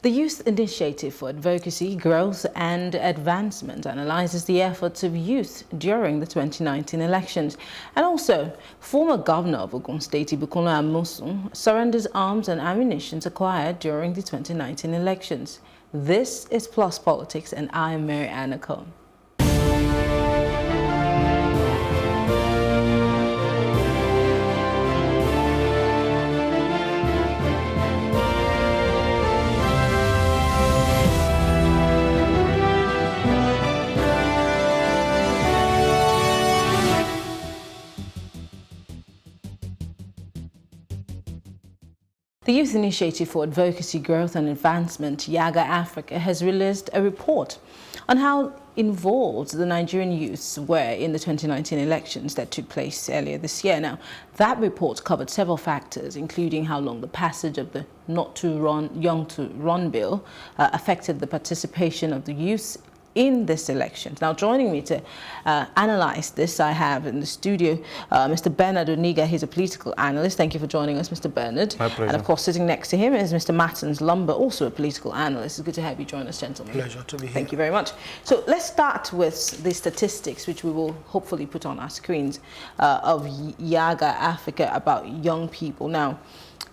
The Youth Initiative for Advocacy, Growth and Advancement analyzes the efforts of youth during the 2019 elections. And also, former governor of Okon State, Okon surrenders arms and ammunition acquired during the 2019 elections. This is Plus Politics, and I am Maryann. The Youth Initiative for Advocacy, Growth and Advancement, YAGA Africa, has released a report on how involved the Nigerian youths were in the 2019 elections that took place earlier this year. Now, that report covered several factors, including how long the passage of the Young to Run bill affected the participation of the youths in this election. Now, joining me to analyze this, I have in the studio Mr. Bernard Oniga. He's a political analyst. Thank you for joining us, Mr. Bernard. My pleasure. And of course, sitting next to him is Mr. Martins Lumber, also a political analyst. It's good to have you join us, gentlemen. Pleasure to be here. Thank you very much. So let's start with the statistics, which we will hopefully put on our screens, of YAGA Africa about young people. Now,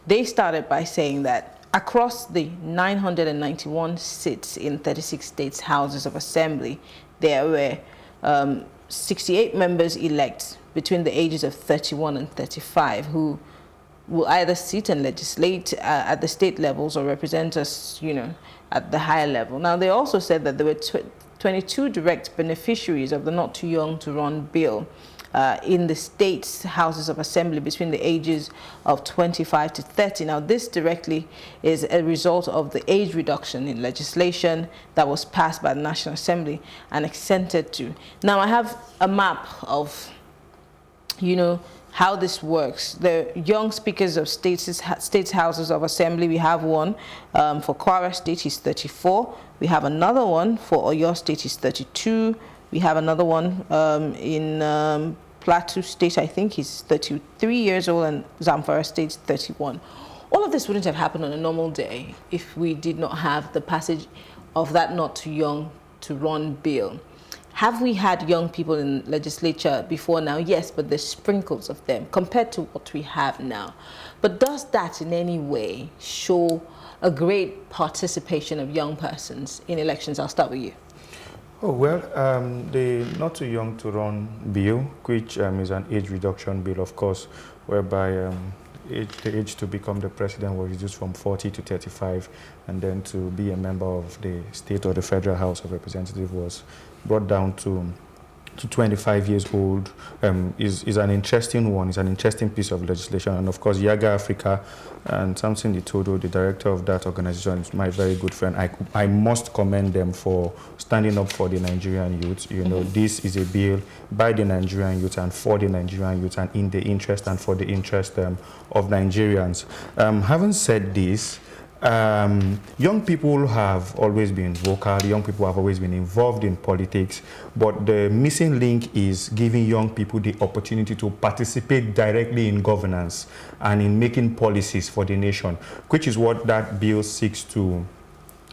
they started by saying that across the 991 seats in 36 states' houses of assembly, there were 68 members elect between the ages of 31 and 35 who will either sit and legislate at the state levels or represent us, at the higher level. Now, they also said that there were 22 direct beneficiaries of the Not Too Young to Run bill in the state's houses of assembly between the ages of 25 to 30. Now, this directly is a result of the age reduction in legislation that was passed by the National Assembly and extended to. Now, I have a map of, how this works. The young speakers of states houses of assembly, we have one for Kwara State, he's 34. We have another one for Oyo State, he's 32. We have another one in Plateau State, I think he's 33 years old, and Zamfara State, 31. All of this wouldn't have happened on a normal day if we did not have the passage of that Not Too Young to Run bill. Have we had young people in legislature before now? Yes, but there's sprinkles of them compared to what we have now. But does that in any way show a great participation of young persons in elections? I'll start with you. Oh, well, the Not Too Young to Run bill, which is an age reduction bill, of course, whereby the age to become the president was reduced from 40 to 35, and then to be a member of the state or the Federal House of Representatives was brought down to 25 years old, is an interesting one. It's an interesting piece of legislation. And of course, YAGA Africa and Samson Itodo, the director of that organization, is my very good friend. I must commend them for standing up for the Nigerian youth. This is a bill by the Nigerian youth and for the Nigerian youth and in the interest and for the interest of Nigerians. Having said this, young people have always been vocal, young people have always been involved in politics, but the missing link is giving young people the opportunity to participate directly in governance and in making policies for the nation, which is what that bill seeks to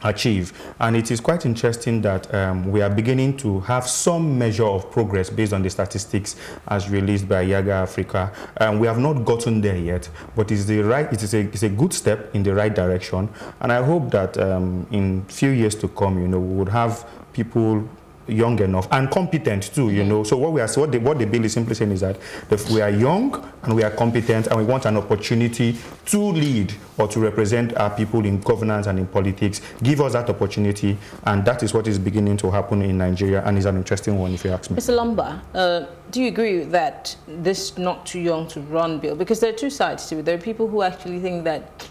achieve. And it is quite interesting that we are beginning to have some measure of progress based on the statistics as released by YAGA Africa. We have not gotten there yet, but it's a good step in the right direction. And I hope that in few years to come, we would have people young enough and competent too, So what the bill is simply saying is that if we are young and we are competent and we want an opportunity to lead or to represent our people in governance and in politics, give us that opportunity, and that is what is beginning to happen in Nigeria, and is an interesting one if you ask me. Mr. Lumber, do you agree that this Not Too Young to Run bill, because there are two sides to it. There are people who actually think that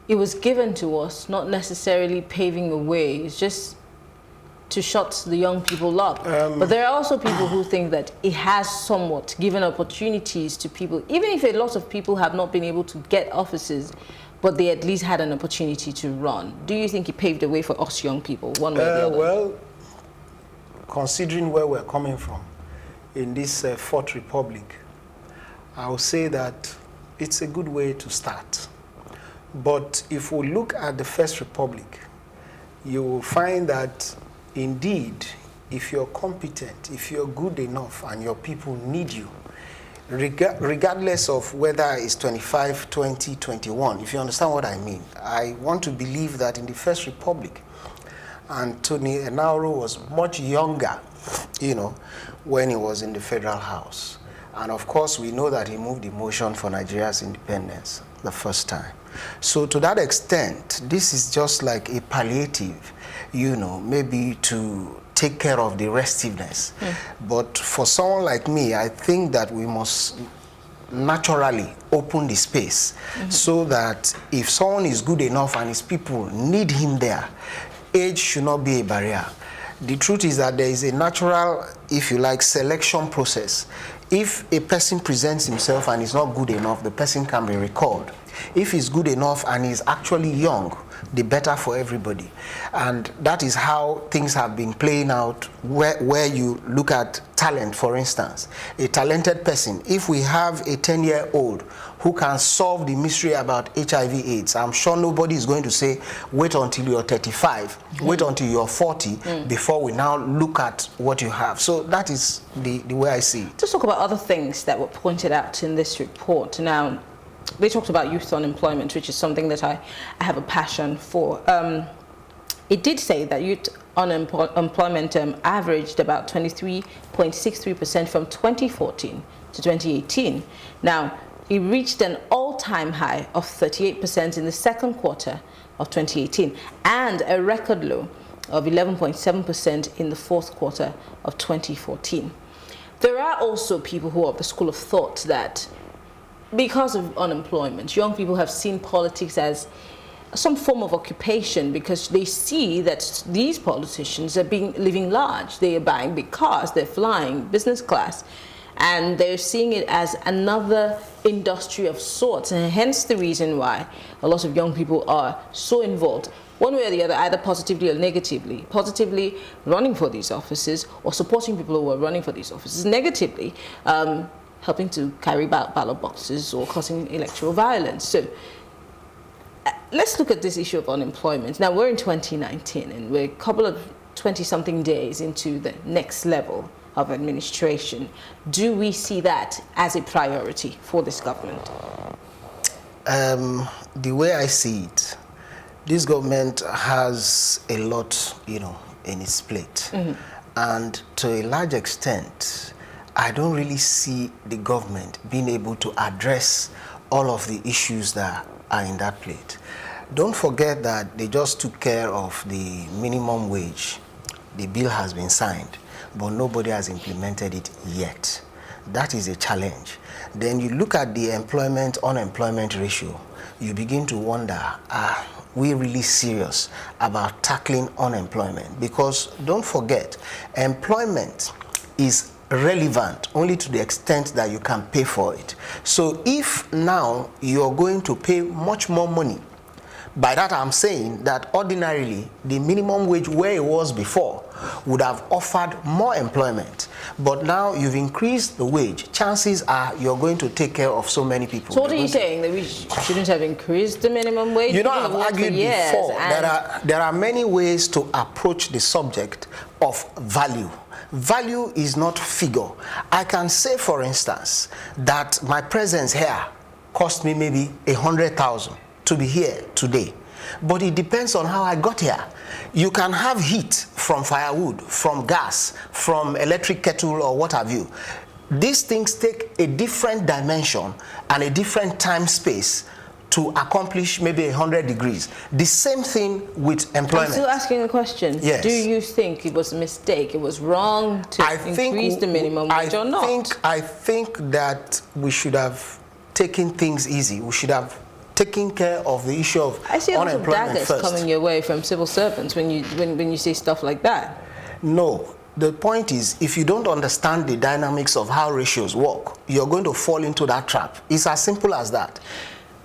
it was given to us, not necessarily paving the way. It's just to shut the young people up. But there are also people who think that it has somewhat given opportunities to people, even if a lot of people have not been able to get offices, but they at least had an opportunity to run. Do you think it paved the way for us young people, one way or the other? Well, considering where we're coming from in this Fourth Republic, I would say that it's a good way to start. But if we look at the First Republic, you will find that indeed, if you're competent, if you're good enough and your people need you, regardless of whether it's 25, 20, 21, if you understand what I mean, I want to believe that in the First Republic, Anthony Enauro was much younger, you know, when he was in the Federal House. And of course, we know that he moved the motion for Nigeria's independence the first time. So to that extent, this is just like a palliative, you know, maybe to take care of the restiveness. But for someone like me, I think that we must naturally open the space so that if someone is good enough and his people need him there, age should not be a barrier. The truth is that there is a natural, if you like, selection process. If a person presents himself and is not good enough, the person can be recalled. If he's good enough and is actually young, the better for everybody. And that is how things have been playing out where you look at talent, for instance. A talented person, if we have a 10-year-old who can solve the mystery about HIV/AIDS, I'm sure nobody is going to say, wait until you're 35, wait until you're 40 before we now look at what you have. So that is the way I see it. Let's talk about other things that were pointed out in this report. Now, they talked about youth unemployment, which is something that I have a passion for. It did say that youth unemployment averaged about 23.63% from 2014 to 2018. Now, it reached an all-time high of 38% in the second quarter of 2018 and a record low of 11.7% in the fourth quarter of 2014. There are also people who are of the school of thought that because of unemployment, young people have seen politics as some form of occupation because they see that these politicians are living large. They are buying big cars, they're flying business class, and they're seeing it as another industry of sorts, and hence the reason why a lot of young people are so involved, one way or the other, either positively or negatively. Positively running for these offices or supporting people who are running for these offices. Negatively, helping to carry ballot boxes or causing electoral violence. So let's look at this issue of unemployment. Now, we're in 2019 and we're a couple of 20-something days into the next level of administration. Do we see that as a priority for this government? The way I see it, this government has a lot, you know, in its plate. And to a large extent, I don't really see the government being able to address all of the issues that are in that plate. Don't forget that they just took care of the minimum wage. The bill has been signed, but nobody has implemented it yet. That is a challenge. Then you look at the employment-unemployment ratio, you begin to wonder, are we really serious about tackling unemployment? Because don't forget, employment is relevant only to the extent that you can pay for it. So if now you're going to pay much more money, by that I'm saying that ordinarily the minimum wage where it was before would have offered more employment, but now you've increased the wage. Chances are you're going to take care of so many people. So what are you saying, that we shouldn't have increased the minimum wage? You know, I've argued before, there are many ways to approach the subject of value. Value is not figure. I can say, for instance, that my presence here cost me maybe 100,000 to be here today. But it depends on how I got here. You can have heat from firewood, from gas, from electric kettle or what have you. These things take a different dimension and a different time space to accomplish maybe 100 degrees. The same thing with employment. I'm still asking a question. Yes. Do you think it was a mistake, it was wrong to increase the minimum wage or not? I think that we should have taken things easy. We should have taken care of the issue of unemployment. I see a lot of daggers first. coming your way from civil servants when you say stuff like that. No. The point is, if you don't understand the dynamics of how ratios work, you're going to fall into that trap. It's as simple as that.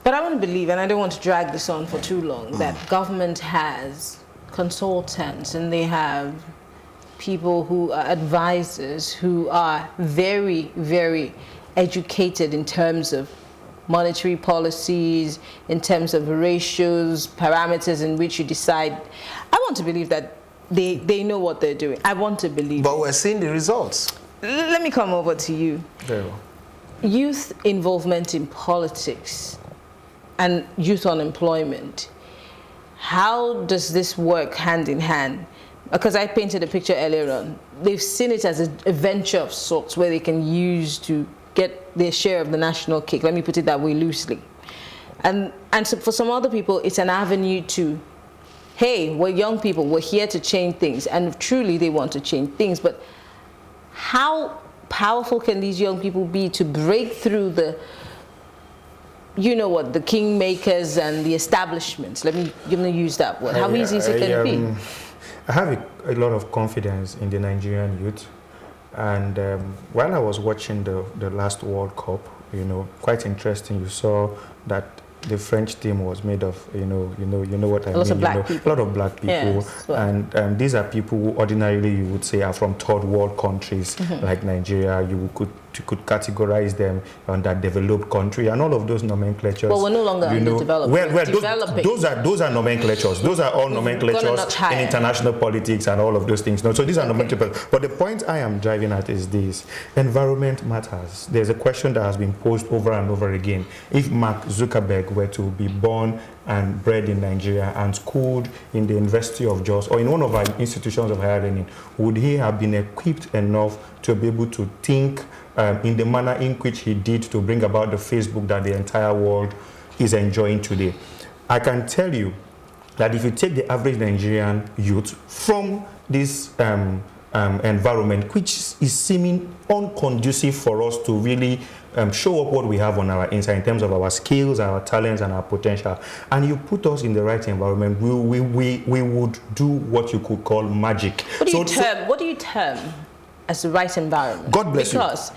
But I want to believe, and I don't want to drag this on for too long, that government has consultants and they have people who are advisors who are very, very educated in terms of monetary policies, in terms of ratios, parameters in which you decide. I want to believe that they know what they're doing. I want to believe. But we're seeing the results. Let me come over to you. Very well. Youth involvement in politics and youth unemployment. How does this work hand in hand? Because I painted a picture earlier on. They've seen it as a venture of sorts where they can use to get their share of the national cake. Let me put it that way loosely. And so for some other people, it's an avenue to, hey, we're young people, we're here to change things. And truly they want to change things. But how powerful can these young people be to break through the, you know what, the kingmakers and the establishments? Let me use that word. How easy is it can be? I have a lot of confidence in the Nigerian youth, and while I was watching the last World Cup, you know, quite interesting. You saw that the French team was made of, you know what I mean. A lot of black people, yes, well. And these are people who ordinarily you would say are from third world countries like Nigeria. You could categorize them under developed country and all of those nomenclatures. Well, we're no longer underdeveloped. Those are nomenclatures. Those are all nomenclatures in international politics and all of those things. No, so these are nomenclatures. But the point I am driving at is this: environment matters. There's a question that has been posed over and over again. If Mark Zuckerberg were to be born and bred in Nigeria and schooled in the University of Jos or in one of our institutions of higher learning, would he have been equipped enough to be able to think in the manner in which he did to bring about the Facebook that the entire world is enjoying today? I can tell you that if you take the average Nigerian youth from this environment, which is seeming unconducive for us to really show up what we have on our inside in terms of our skills, our talents, and our potential, and you put us in the right environment, we would do what you could call magic. What do you term as the right environment? God bless you. Because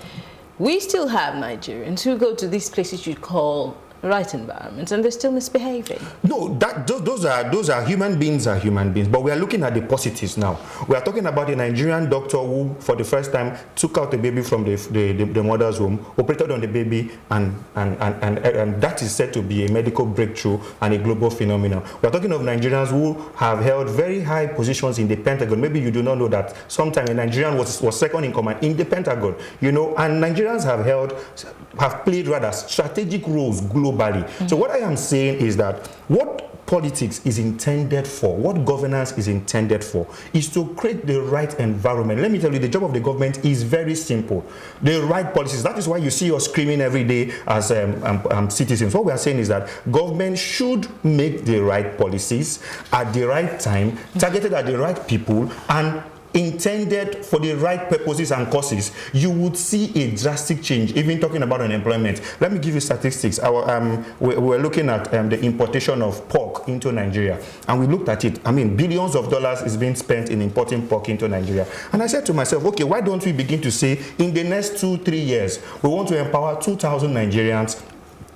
we still have Nigerians who go to these places you'd call right environments and they're still misbehaving. No, those are human beings are human beings, but we are looking at the positives now. We are talking about a Nigerian doctor who for the first time took out the baby from the mother's womb, operated on the baby, and that is said to be a medical breakthrough and a global phenomenon. We are talking of Nigerians who have held very high positions in the Pentagon. Maybe you do not know that sometime a Nigerian was second in command in the Pentagon, you know, and Nigerians have played rather strategic roles globally. So what I am saying is that what politics is intended for, what governance is intended for, is to create the right environment. Let me tell you, the job of the government is very simple. The right policies. That is why you see us screaming every day as citizens. What we are saying is that government should make the right policies at the right time, targeted at the right people, and intended for the right purposes and causes. You would see a drastic change, even talking about unemployment. Let me give you statistics. We're looking at the importation of pork into Nigeria, and we looked at it. I mean, billions of dollars is being spent in importing pork into Nigeria. And I said to myself, okay, why don't we begin to say in the next 2-3 years, we want to empower 2,000 Nigerians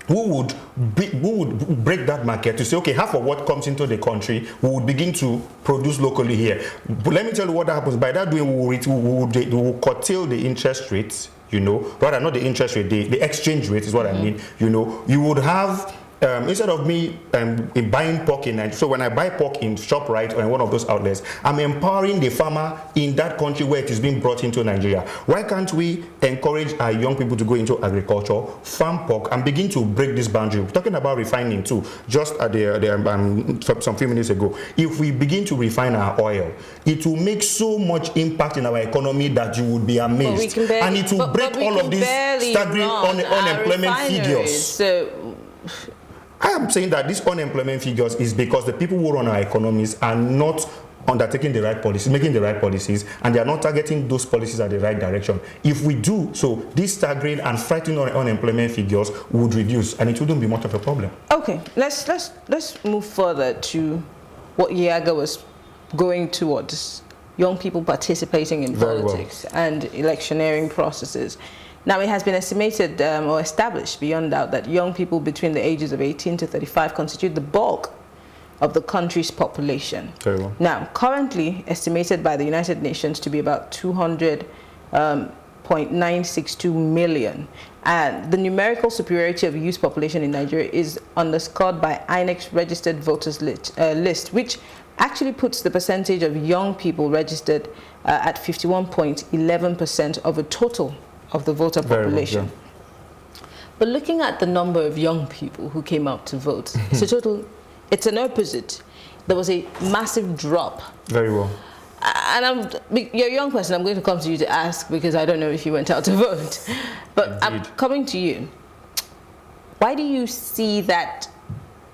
who would break that market to say, okay, half of what comes into the country, we would begin to produce locally here. But let me tell you what happens. By that doing, we will curtail the interest rates, you know, rather not the interest rate, the exchange rate is what I mean. You know, you would have, instead of me buying pork in Nigeria, so when I buy pork in ShopRite or in one of those outlets, I'm empowering the farmer in that country where it is being brought into Nigeria. Why can't we encourage our young people to go into agriculture, farm pork, and begin to break this boundary? We're talking about refining too, just at some few minutes ago. If we begin to refine our oil, it will make so much impact in our economy that you would be amazed. And it will break all of these staggering unemployment figures. So I am saying that these unemployment figures is because the people who run our economies are not undertaking the right policies, making the right policies, and they are not targeting those policies at the right direction. If we do so, these staggering and frightening unemployment figures would reduce, and it wouldn't be much of a problem. Okay, let's move further to what Yaga was going towards: young people participating in politics and electioneering processes. Now, it has been estimated or established beyond doubt that young people between the ages of 18 to 35 constitute the bulk of the country's population. Very well. Now, currently estimated by the United Nations to be about 200.8 1.962 million. And the numerical superiority of youth population in Nigeria is underscored by INEC's registered voters list, which actually puts the percentage of young people registered at 51.11% of a total of the voter population. Well, yeah. But looking at the number of young people who came out to vote, it's an opposite. There was a massive drop. Very well. And you're a young person, I'm going to come to you to ask because I don't know if you went out to vote. But Indeed. I'm coming to you. Why do you see that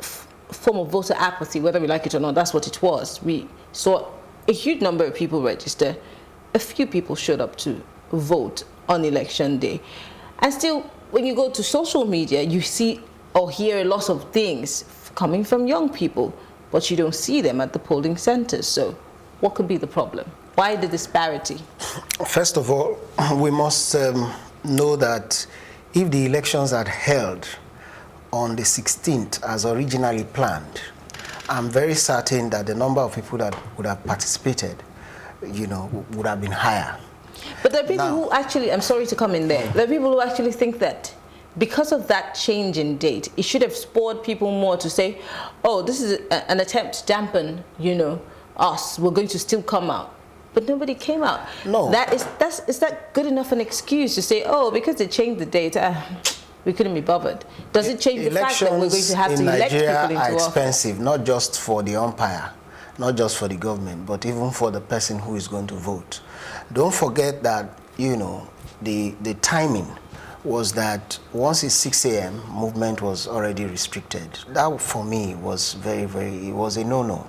form of voter apathy, whether we like it or not? That's what it was. We saw a huge number of people register. A few people showed up to vote on election day. And still, when you go to social media, you see or hear a lot of things coming from young people, but you don't see them at the polling centers. So what could be the problem? Why the disparity? First of all, we must know that if the elections are held on the 16th as originally planned, I'm very certain that the number of people that would have participated, would have been higher. But there are people who actually, I'm sorry to come in there, there are people who actually think that because of that change in date, it should have spurred people more to say, oh, this is an attempt to dampen, us, we're going to still come out. But nobody came out. No. Is that good enough an excuse to say, oh, because they changed the date, we couldn't be bothered? Does it change the fact that we're going to have to elect people into office? Elections in Nigeria are expensive, not just for the umpire, not just for the government, but even for the person who is going to vote. Don't forget that, the timing was that once it's 6 a.m., movement was already restricted. That, for me, was it was a no-no.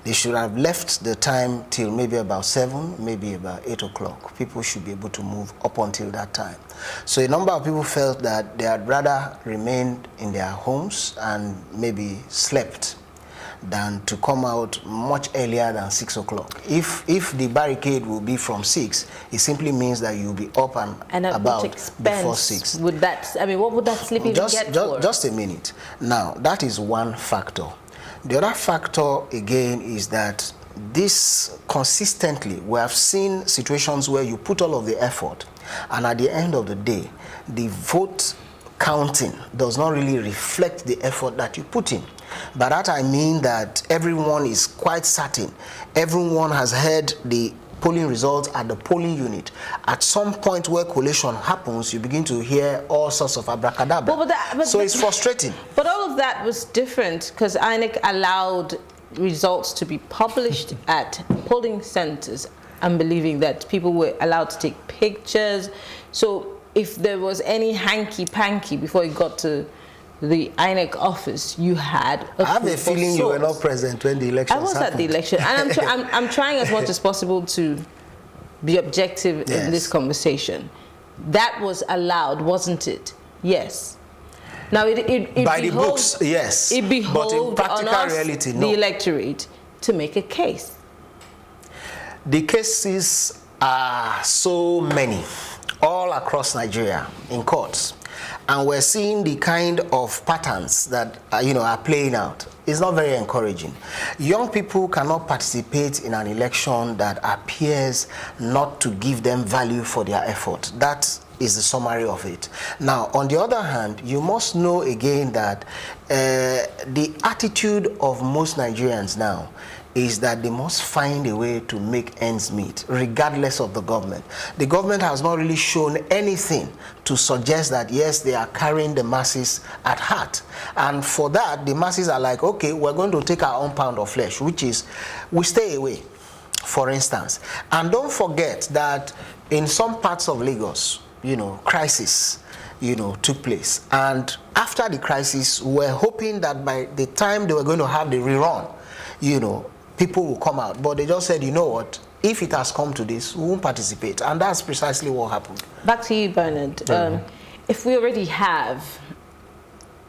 They should have left the time till maybe about 7, maybe about 8 o'clock. People should be able to move up until that time. So a number of people felt that they had rather remained in their homes and maybe slept than to come out much earlier than 6 o'clock. If the barricade will be from 6, it simply means that you'll be up and about before 6. Would that, what would that slip even get for? Just a minute. Now, that is one factor. The other factor, again, is that this consistently, we have seen situations where you put all of the effort, and at the end of the day, the vote counting does not really reflect the effort that you put in. By that I mean that everyone is quite certain. Everyone has heard the polling results at the polling unit. At some point where collation happens, you begin to hear all sorts of abracadabra. So it's frustrating. But all of that was different because INEC allowed results to be published at polling centers and believing that people were allowed to take pictures. So if there was any hanky-panky before it got to the INEC office, you had I have a feeling you were not present when the election happened. I was at the election, and I'm trying as much as possible to be objective in this conversation. That was allowed, wasn't it? Yes. Now it by the books, yes. It behoved but in practical on us, reality, no. The electorate, to make a case. The cases are so many all across Nigeria in courts. And we're seeing the kind of patterns that are playing out. It's not very encouraging. Young people cannot participate in an election that appears not to give them value for their effort. That is the summary of it. Now, on the other hand, you must know again that the attitude of most Nigerians now is that they must find a way to make ends meet, regardless of the government. The government has not really shown anything to suggest that, yes, they are carrying the masses at heart. And for that, the masses are like, okay, we're going to take our own pound of flesh, which is, we stay away, for instance. And don't forget that in some parts of Lagos, crisis, took place. And after the crisis, we're hoping that by the time they were going to have the rerun, people will come out. But they just said, you know what, if it has come to this, we won't participate. And that's precisely what happened. Back to you, Bernard. If we already have,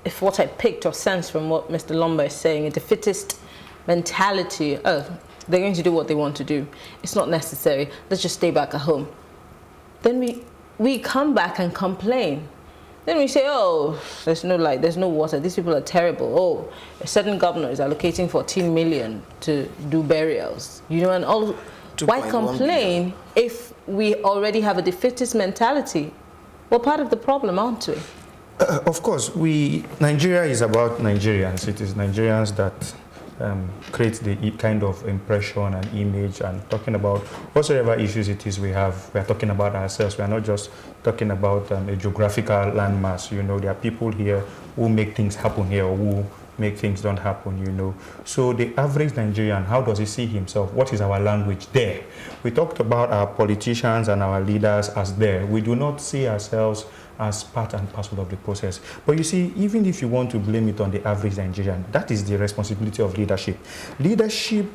if what I picked or sensed from what Mr. Lumba is saying, a defeatist mentality, they're going to do what they want to do, it's not necessary, let's just stay back at home. Then we come back and complain. Then we say, oh, there's no light, there's no water, these people are terrible. Oh, a certain governor is allocating 14 million to do burials. And all Why complain if we already have a defeatist mentality? We're part of the problem, aren't we? Of course, Nigeria is about Nigerians. It is Nigerians that create the kind of impression and image, and talking about whatsoever issues it is we have. We are talking about ourselves. We are not just talking about a geographical landmass. You know, there are people here who make things happen here, or who make things don't happen, you know. So the average Nigerian, how does he see himself? What is our language there? We talked about our politicians and our leaders as there. We do not see ourselves as part and parcel of the process. But you see, even if you want to blame it on the average Nigerian, that is the responsibility of leadership. Leadership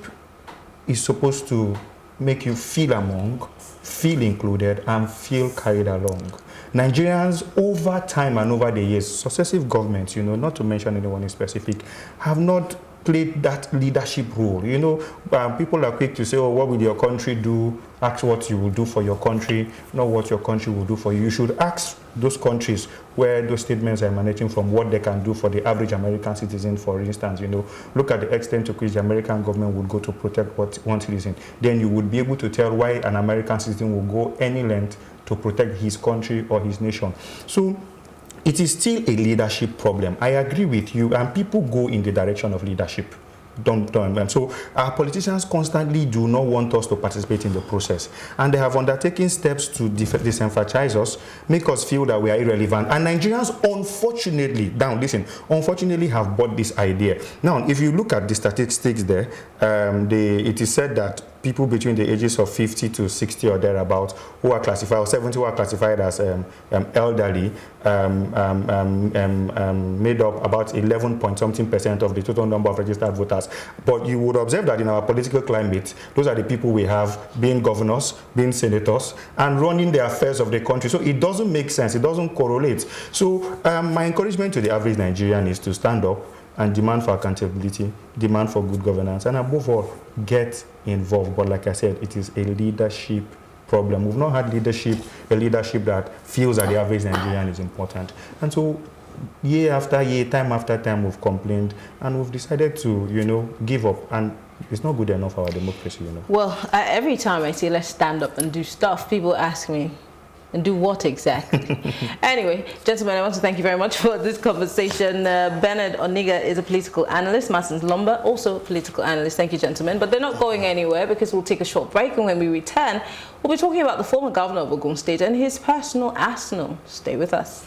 is supposed to make you feel among, feel included, and feel carried along. Nigerians, over time and over the years, successive governments, you know, not to mention anyone in specific, have not played that leadership role. You know, people are quick to say, oh, what will your country do? Ask what you will do for your country, not what your country will do for you. You should ask those countries where those statements are emanating from, what they can do for the average American citizen, for instance. You know, look at the extent to which the American government would go to protect one citizen. Then you would be able to tell why an American citizen will go any length to protect his country or his nation. So it is still a leadership problem. I agree with you, and people go in the direction of leadership. And so our politicians constantly do not want us to participate in the process, and they have undertaken steps to disenfranchise us, make us feel that we are irrelevant. And Nigerians, unfortunately have bought this idea. Now, if you look at the statistics there, it is said that people between the ages of 50 to 60 or thereabouts, who are classified, or 70 who are classified as elderly, made up about 11-point-something% of the total number of registered voters. But you would observe that in our political climate, those are the people we have being governors, being senators, and running the affairs of the country. So it doesn't make sense. It doesn't correlate. So my encouragement to the average Nigerian is to stand up and demand for accountability, demand for good governance, and above all, get involved. But like I said, it is a leadership problem. We've not had a leadership that feels that the average Nigerian is important. And so year after year, time after time, we've complained, and we've decided to, you know, give up. And it's not good enough for our democracy, you know. Well, every time I say let's stand up and do stuff, people ask me, and do what exactly? Anyway, gentlemen, I want to thank you very much for this conversation. Bernard Oniga is a political analyst. Martin Lumba, also a political analyst. Thank you, gentlemen. But they're not going anywhere, because we'll take a short break, and when we return, we'll be talking about the former governor of Okon State and his personal arsenal. Stay with us.